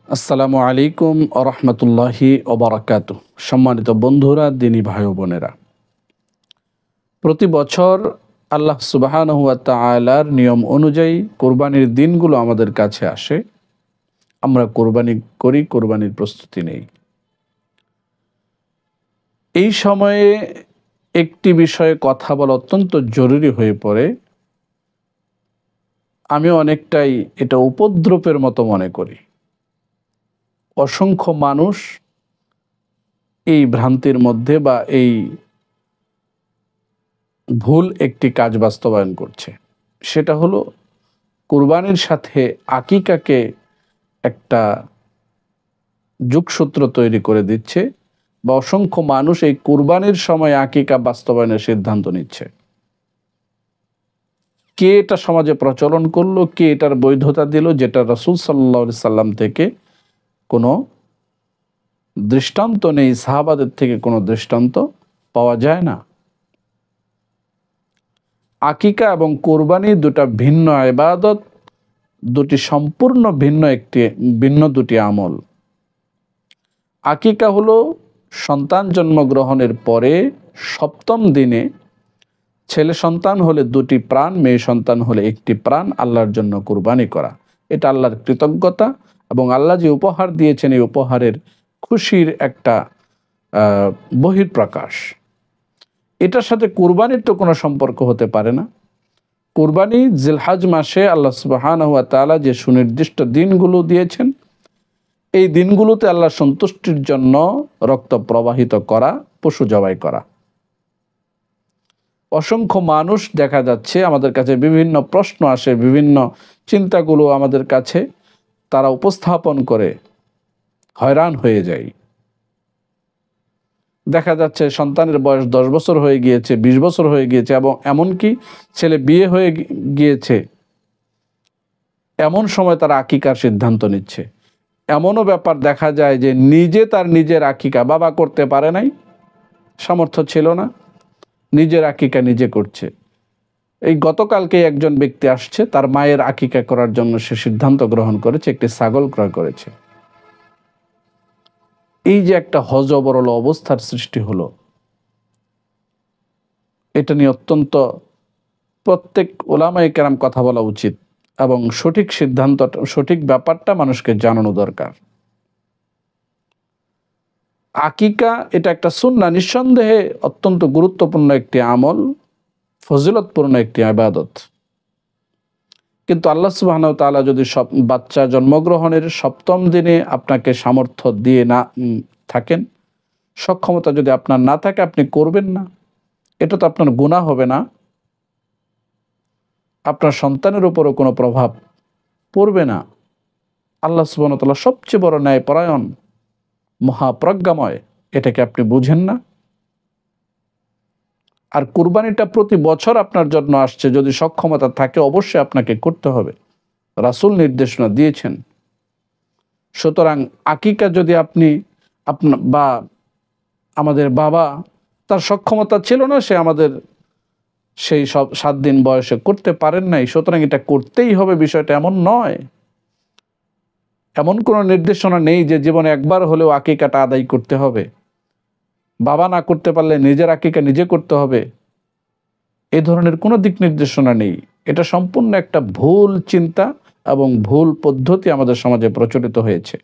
আসসালামু আলাইকুম আরহামতুল্লাহি ওবারাকাতুহ। সম্মানিত বন্ধুরা, দিনী ভাই ও বোনেরা, প্রতি বছর আল্লাহ সুবহানাহু ওয়া তাআলার নিয়ম অনুযায়ী কোরবানির দিনগুলো আমাদের কাছে আসে। আমরা কোরবানি করি, কোরবানির প্রস্তুতি নেই। এই সময়ে একটি বিষয়ে কথা বলা অত্যন্ত জরুরি হয়ে পড়ে। আমি অনেকটাই এটা উপদ্রবের মতো মনে করি। অসংখ্য মানুষ এই ভ্রান্তির মধ্যে বা এই ভুল একটি কাজ বাস্তবায়ন করছে। সেটা হলো কুরবানির সাথে আকিকাকে একটা যোগসূত্র তৈরি করে দিচ্ছে, বা অসংখ্য মানুষ এই কুরবানির সময় আকিকা বাস্তবায়নের সিদ্ধান্ত নিচ্ছে। কে এটা সমাজে প্রচলন করলো, কে এটার বৈধতা দিল, যেটা রাসূল সাল্লাল্লাহু আলাইহি সাল্লাম থেকে কোনো দৃষ্টান্ত নেই, সাহাবাদের থেকে কোনো দৃষ্টান্ত পাওয়া যায় না। আকিকা এবং কোরবানি দুটা ভিন্ন ইবাদত, দুটি সম্পূর্ণ ভিন্ন দুটি আমল। আকিকা হলো সন্তান জন্মগ্রহণের পরে ৭ম দিনে ছেলে সন্তান হলে 2টি প্রাণ, মেয়ে সন্তান হলে 1টি প্রাণ আল্লাহর জন্য কুরবানি করা। এটা আল্লাহর কৃতজ্ঞতা এবং আল্লাহ যে উপহার দিয়েছেন এই উপহারের খুশির একটা বহিঃপ্রকাশ। এটার সাথে কুরবানির তো কোনো সম্পর্ক হতে পারে না। কুরবানি জিলহজ মাসে আল্লাহ সুবহানাহু ওয়া তাআলা যে সুনির্দিষ্ট দিনগুলো দিয়েছেন, এই দিনগুলোতে আল্লাহ সন্তুষ্টির জন্য রক্ত প্রবাহিত করা, পশু জবাই করা। অসংখ্য মানুষ দেখা যাচ্ছে, আমাদের কাছে বিভিন্ন প্রশ্ন আসে, বিভিন্ন চিন্তাগুলো আমাদের কাছে তারা উপস্থাপন করে হয়রান হয়ে যায়। দেখা যাচ্ছে সন্তানের বয়স 10 বছর হয়ে গিয়েছে, 20 বছর হয়ে গিয়েছে, এবং এমনকি ছেলে বিয়ে হয়ে গিয়েছে, এমন সময় তারা আকিকার সিদ্ধান্ত নিচ্ছে। এমনও ব্যাপার দেখা যায় যে নিজের আকিকা বাবা করতে পারে নাই, সামর্থ্য ছিল না, নিজের আকিকা নিজে করছে। এই গতকালকে একজন ব্যক্তি আসছে, তার মায়ের আকিকা করার জন্য সে সিদ্ধান্ত গ্রহণ করেছে, একটি ছাগল ক্রয় করেছে। এই যে একটা হযবরল অবস্থার সৃষ্টি হলো, এটা নিয়ে অত্যন্ত প্রত্যেক উলামায়ে কেরাম কথা বলা উচিত এবং সঠিক সিদ্ধান্ত, সঠিক ব্যাপারটা মানুষকে জানানো দরকার। আকিকা এটা একটা সুন্নাহ, নিঃসন্দেহে অত্যন্ত গুরুত্বপূর্ণ একটি আমল, ফজিলতপূর্ণ একটি ইবাদত। কিন্তু আল্লাহ সুবহানাহু ওয়া তাআলা যদি বাচ্চা জন্মগ্রহণের 7ম দিনে আপনাকে সামর্থ্য দিয়ে না থাকেন, সক্ষমতা যদি আপনার না থাকে, আপনি করবেন না, এটা তো আপনার গুনাহ হবে না, আপনার সন্তানের উপরও কোনো প্রভাব পড়বে না। আল্লাহ সুবহানাহু ওয়া তাআলা সবচেয়ে বড় ন্যায়পরায়ণ, মহাপ্রজ্ঞাময়, এটাকে আপনি বুঝেন না? আর কুরবানিটা প্রতি বছর আপনার জন্য আসছে, যদি সক্ষমতা থাকে অবশ্যই আপনাকে করতে হবে, রাসূল নির্দেশনা দিয়েছেন। সুতরাং আকিকা যদি আপনি বা আমাদের বাবা, তার সক্ষমতা ছিল না, সে আমাদের সেই 7 দিন বয়সে করতে পারেন নাই, সুতরাং এটা করতেই হবে, বিষয়টা এমন নয়। এমন কোনো নির্দেশনা নেই যে জীবনে একবার হলেও আকিকাটা আদায় করতে হবে, বাবা না করতে পারলে নিজের আকিকা নিজে করতে হবে, এই ধরনের কোনো দিক নির্দেশনা নেই। এটা সম্পূর্ণ একটা ভুল চিন্তা এবং ভুল পদ্ধতি আমাদের সমাজে প্রচলিত হয়েছে।